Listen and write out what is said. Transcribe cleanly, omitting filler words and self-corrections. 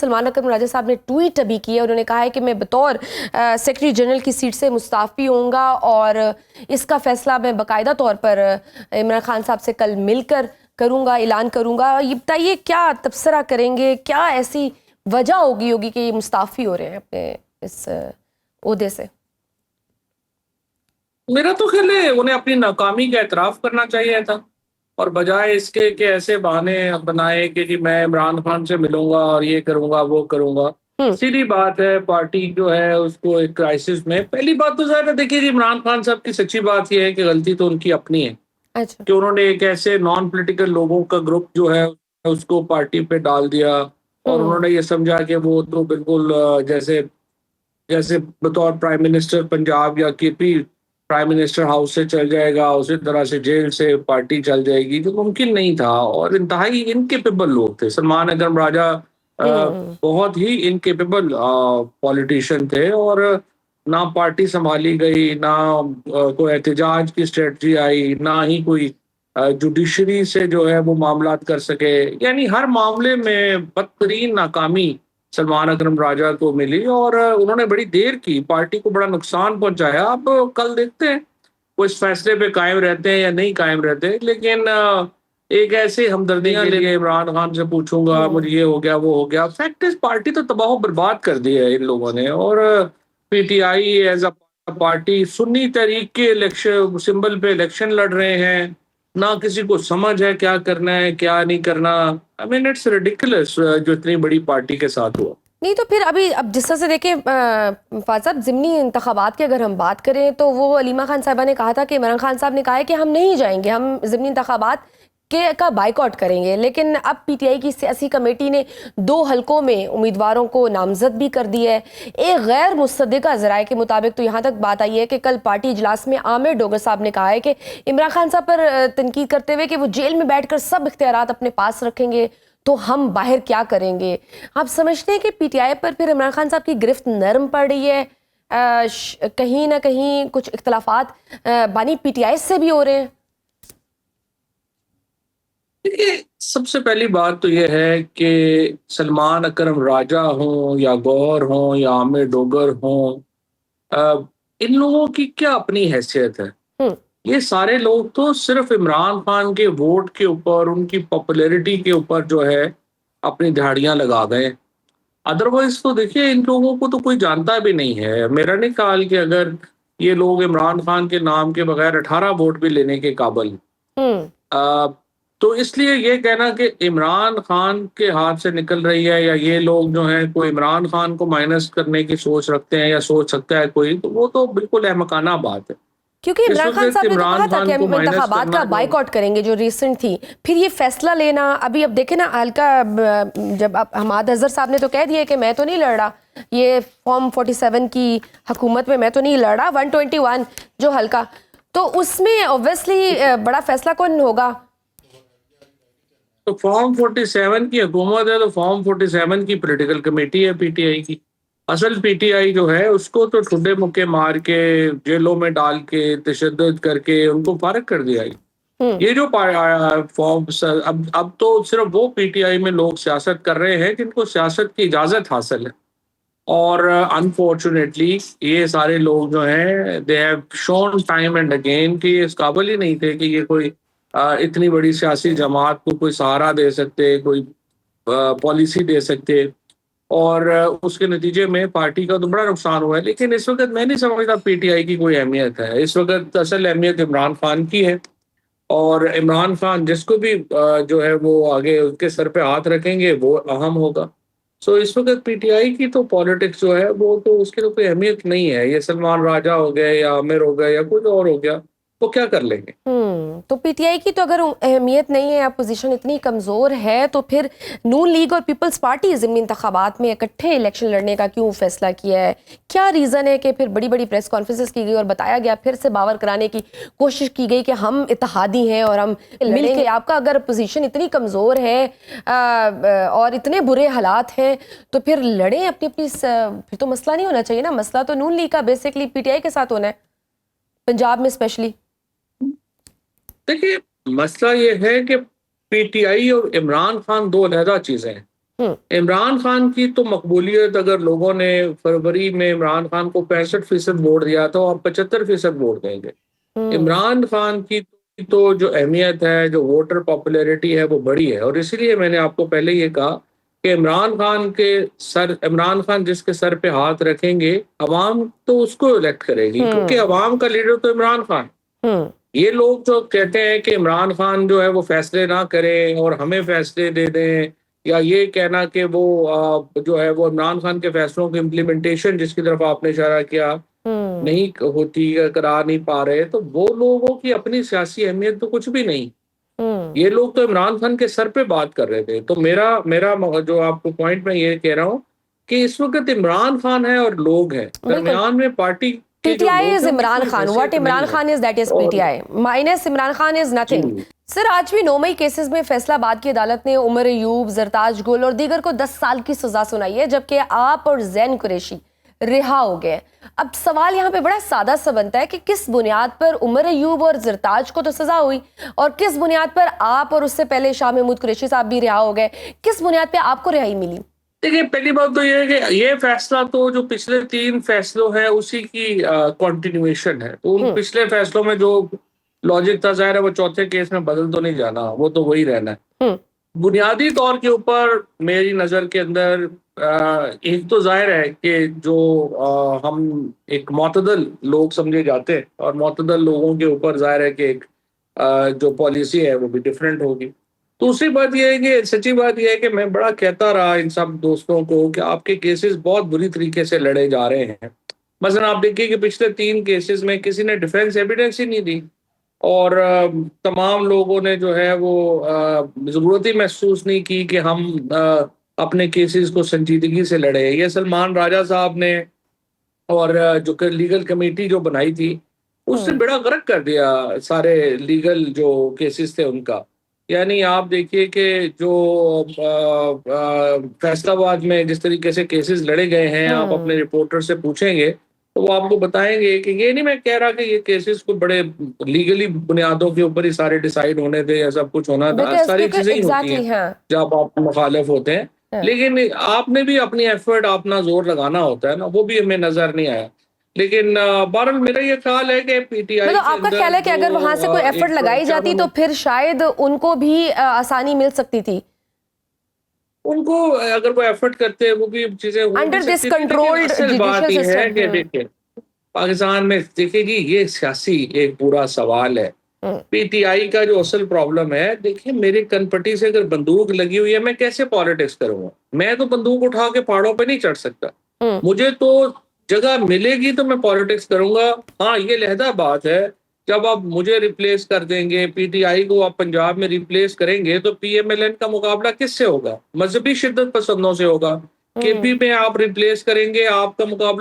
सलमान अकरम राजा साहब ने ट्वीट अभी किया, उन्होंने कहा है कि मैं बतौर सेक्रेटरी जनरल की सीट से मुस्ताफ़ी होऊंगा और इसका फैसला मैं बाकायदा तौर पर इमरान खान साहब से कल मिलकर करूंगा, ऐलान करूंगा। ये बताइए क्या तबसरा करेंगे, क्या ऐसी वजह होगी कि ये मुस्ताफ़ी हो रहे हैं अपने इस ओहदे से? मेरा तो ख्याल है उन्हें अपनी नाकामी का एतराफ़ करना चाहिए था, और बजाय इसके कि ऐसे बहाने बनाए कि जी मैं इमरान खान से मिलूंगा और ये करूंगा वो करूंगा। सीधी बात है, पार्टी जो है उसको एक क्राइसिस में, पहली बात तो ज़ाहिर है, देखिए जी इमरान खान साहब की सच्ची बात ये है कि गलती तो उनकी अपनी है अच्छा। कि उन्होंने एक ऐसे नॉन पॉलिटिकल लोगों का ग्रुप जो है उसको पार्टी पे डाल दिया, और उन्होंने ये समझा कि वो तो बिल्कुल जैसे जैसे बतौर प्राइम मिनिस्टर पंजाब या केपी प्राइम मिनिस्टर हाउस से चल जाएगा, उसी तरह से जेल से पार्टी चल जाएगी, जो मुमकिन नहीं था। और इंतहाई इनकेपेबल लोग थे। सलमान अकरम राजा बहुत ही इनकेपेबल पॉलिटिशियन थे, और ना पार्टी संभाली गई, ना कोई एहतजाज की स्ट्रेटजी आई, ना ही कोई जुडिशरी से जो है वो मामलात कर सके। यानी हर मामले में बदतरीन नाकामी सलमान अकरम राजा को मिली, और उन्होंने बड़ी देर की, पार्टी को बड़ा नुकसान पहुंचाया। अब कल देखते हैं वो इस फैसले पे कायम रहते हैं या नहीं कायम रहते, लेकिन एक ऐसे हमदर्दियां ले लिए, इमरान खान से पूछूंगा, मुझे ये हो गया वो हो गया। फैक्ट इज पार्टी तो तबाह बर्बाद कर दी है इन लोगों ने। और PTI as a party Sunni Tehreek के इलेक्शन सिंबल पे इलेक्शन लड़ रहे हैं, ना किसी को समझ है क्या करना है क्या नहीं करना। आई मीन इट्स रिडिकुलस जो इतनी बड़ी पार्टी के साथ हुआ। नहीं तो फिर अभी अब जिस तरह से देखिए फाज साहब, ज़िमनी इंतखाबात की अगर हम बात करें तो वो अलीमा खान साहिबा ने कहा था कि इमरान खान साहब ने कहा है कि हम नहीं जाएंगे, हम ज़िमनी इंतखाबात के का बाइकआउट करेंगे। लेकिन अब पीटीआई की सियासी कमेटी ने 2 हलकों में उम्मीदवारों को नामजद भी कर दिया है। एक गैर मुसद्दिका ज़राए के मुताबिक तो यहाँ तक बात आई है कि कल पार्टी इजलास में आमिर डोगर साहब ने कहा है कि इमरान खान साहब पर तनकीद करते हुए कि वो जेल में बैठ कर सब इख्तियारात अपने पास रखेंगे, तो हम बाहर क्या करेंगे। आप समझते हैं कि पीटीआई पर फिर इमरान खान साहब की गिरफ्त नरम पड़ रही है? कहीं ना कहीं कुछ इख्तलाफात बानी पीटीआई से भी हो रहे हैं? देखिए, सबसे पहली बात तो यह है कि सलमान अकरम राजा हों या गौहर हों या आमिर डोगर हों, इन लोगों की क्या अपनी हैसियत है। हम्म। ये सारे लोग तो सिर्फ इमरान खान के वोट के ऊपर, उनकी पॉपुलैरिटी के ऊपर जो है अपनी दिहाड़ियां लगा गए। अदरवाइज तो देखिए इन लोगों को तो कोई जानता भी नहीं है। मेरा नहीं ख्याल कि अगर ये लोग इमरान खान के नाम के बगैर 18 वोट भी लेने के काबिल। हम्म। अ, तो इसलिए ये कहना कि इमरान खान के हाथ से निकल रही है, या ये लोग जो हैं कोई इमरान खान को माइनस करने की सोच रखते हैं या सोच सकता है कोई, तो वो तो बिल्कुल अहमकाना बात है। क्योंकि इस इमरान खान वक्त साहब ने तो कहा इमरान था कि खान को हम माइनस इंतखाबात करना का जो बाइकआउट करेंगे, जो रिसेंट थी। फिर ये फैसला लेना, अभी अब देखे ना हल्का, जब अब हमाद अजहर साहब ने तो कह दिया कि मैं तो नहीं लड़ रहा, ये फॉर्म 47 की हुकूमत में मैं तो नहीं लड़ रहा, 121 जो हल्का, तो उसमें ऑब्वियसली बड़ा फैसला कौन होगा? तो फॉर्म 47 की हुकूमत है, तो फॉर्म 47 की पॉलिटिकल कमेटी है पीटीआई की। असल पीटीआई जो है उसको तो ठुड्डे मुक्के मार के, जेलों में डाल के, तशद्दुद करके उनको फारिग कर दिया। ये जो फॉर्म, अब तो सिर्फ वो पीटीआई में लोग सियासत कर रहे हैं जिनको सियासत की इजाजत हासिल है। और अनफॉर्चुनेटली ये सारे लोग जो हैं they have shown time and again कि इस काबिल ही नहीं थे कि ये कोई इतनी बड़ी सियासी जमात को कोई सहारा दे सकते, कोई पॉलिसी दे सकते। और उसके नतीजे में पार्टी का तो बड़ा नुकसान हुआ है। लेकिन इस वक्त मैं नहीं समझता पीटीआई की कोई अहमियत है। इस वक्त असल अहमियत इमरान खान की है, और इमरान खान जिसको भी जो है वो आगे उसके सर पे हाथ रखेंगे वो अहम होगा। सो इस वक्त पीटीआई की तो पॉलिटिक्स जो है वो तो उसकी तो कोई अहमियत नहीं है। ये सलमान राजा हो गए या आमिर हो गए या कुछ और हो गया, तो क्या कर लेंगे। तो पीटीआई की तो अगर अहमियत नहीं है, अपोजिशन इतनी कमज़ोर है, तो फिर नून लीग और पीपल्स पार्टी ज़िमनी इंतखाबात में इकट्ठे इलेक्शन लड़ने का क्यों फैसला किया है? क्या रीज़न है कि फिर बड़ी बड़ी प्रेस कॉन्फ्रेंसेस की गई और बताया गया, फिर से बावर कराने की कोशिश की गई कि हम इत्तेहादी हैं और हम मिल के, आपका अगर अपोजिशन इतनी कमज़ोर है और इतने बुरे हालात हैं, तो फिर लड़ें अपनी अपनी, फिर तो मसला नहीं होना चाहिए ना। मसला तो नून लीग का बेसिकली पीटीआई के साथ होना है, पंजाब में स्पेशली। देखिए, मसला ये है कि पीटीआई और इमरान खान दो अलहदा चीजें हैं। इमरान खान की तो मकबूलियत, अगर लोगों ने फरवरी में इमरान खान को 65% वोट दिया तो अब 75% वोट देंगे। इमरान खान की तो जो अहमियत है, जो वोटर पॉपुलैरिटी है, वो बड़ी है। और इसीलिए मैंने आपको पहले ये कहा कि इमरान खान जिसके सर पे हाथ रखेंगे, अवाम तो उसको इलेक्ट करेगी, क्योंकि अवाम का लीडर तो इमरान खान। ये लोग जो कहते हैं कि इमरान खान जो है वो फैसले ना करें और हमें फैसले दे दें, या ये कहना कि वो जो है वो इमरान खान के फैसलों की इम्प्लीमेंटेशन, जिसकी तरफ आपने इशारा किया, नहीं होती, करा नहीं पा रहे, तो वो लोगों की अपनी सियासी अहमियत तो कुछ भी नहीं। ये लोग तो इमरान खान के सर पे बात कर रहे थे। तो मेरा मेरा जो आपको पॉइंट मैं ये कह रहा हूँ कि इस वक्त इमरान खान है और लोग हैं, दरमियान में party PTI is Imran Khan, what Imran Khan is that is PTI, minus Imran Khan is nothing. Sir, आज भी 9 मई केसेस में फैसलाबाद की अदालत ने उमर अयूब, जरताज गुल और दीगर को 10 साल की सजा सुनाई है, जबकि आप और जैन कुरैशी रिहा हो गए। अब सवाल यहाँ पे बड़ा सादा सा बनता है कि किस बुनियाद पर उमर अयूब और जरताज को तो सजा हुई और किस बुनियाद पर आप और उससे पहले शाह महमूद कुरैशी साहब भी रिहा हो गए? किस बुनियाद पे आपको रिहाई मिली? देखिए, पहली बात तो ये है कि ये फैसला तो जो पिछले 3 फैसलों है उसी की कंटिन्यूएशन है। तो उन पिछले फैसलों में जो लॉजिक था, जाहिर है वो चौथे केस में बदल तो नहीं जाना, वो तो वही रहना है। बुनियादी तौर के ऊपर मेरी नजर के अंदर एक तो जाहिर है कि जो हम एक मोतदल लोग समझे जाते हैं, और मोतदल लोगों के ऊपर जाहिर है कि एक जो पॉलिसी है वो भी डिफरेंट होगी। दूसरी बात यह है कि सच्ची बात यह है कि मैं बड़ा कहता रहा इन सब दोस्तों को कि आपके केसेस बहुत बुरी तरीके से लड़े जा रहे हैं। मसलन आप देखिए कि पिछले 3 केसेस में किसी ने डिफेंस एविडेंस ही नहीं दी, और तमाम लोगों ने जो है वो ज़रूरत ही महसूस नहीं की कि हम अपने केसेस को संजीदगी से लड़े। ये सलमान राजा साहब ने और जो लीगल कमेटी जो बनाई थी, उसने बेड़ा गर्क कर दिया सारे लीगल जो केसेस थे उनका। यानी आप देखिए कि जो फैसलाबाद में जिस तरीके से केसेस लड़े गए हैं, आप अपने रिपोर्टर से पूछेंगे तो वो आपको बताएंगे कि ये नहीं मैं कह रहा कि ये केसेस को बड़े लीगली बुनियादों के ऊपर ही सारे डिसाइड होने थे या सब कुछ होना था। सारी चीजें ही होती हैं जब आप मुखालिफ होते हैं, लेकिन आपने भी अपनी एफर्ट, अपना जोर लगाना होता है ना, वो भी हमें नजर नहीं आया। लेकिन बहरहाल मेरा ये ख्याल है कि पीटीआई मतलब आपका ख्याल है कि अगर वहां से कोई एफर्ट लगाई जाती तो फिर शायद उनको भी आसानी मिल सकती थी? उनको अगर वो एफर्ट करते हैं वो भी चीजें अंडर दिस कंट्रोल्ड बात ही है कि देखिए पाकिस्तान में देखिए जी, ये सियासी एक पूरा सवाल है। पीटीआई का जो असल प्रॉब्लम है, देखिए मेरे कनपट्टी से अगर बंदूक लगी हुई है, मैं कैसे पॉलिटिक्स करूंगा? मैं तो बंदूक उठा के पहाड़ों पे नहीं चढ़ सकता। मुझे तो जगह मिलेगी तो मैं पॉलिटिक्स करूंगा। हाँ, ये लहदा बात है, जब आप मुझे रिप्लेस कर देंगे, पीटीआई को आप पंजाब में रिप्लेस करेंगे, तो पीएमएलएन का मुकाबला किससे होगा? मजहबी शिद्दत पसंदों से होगा। केपी में आप रिप्लेस करेंगे, आपका मुकाबला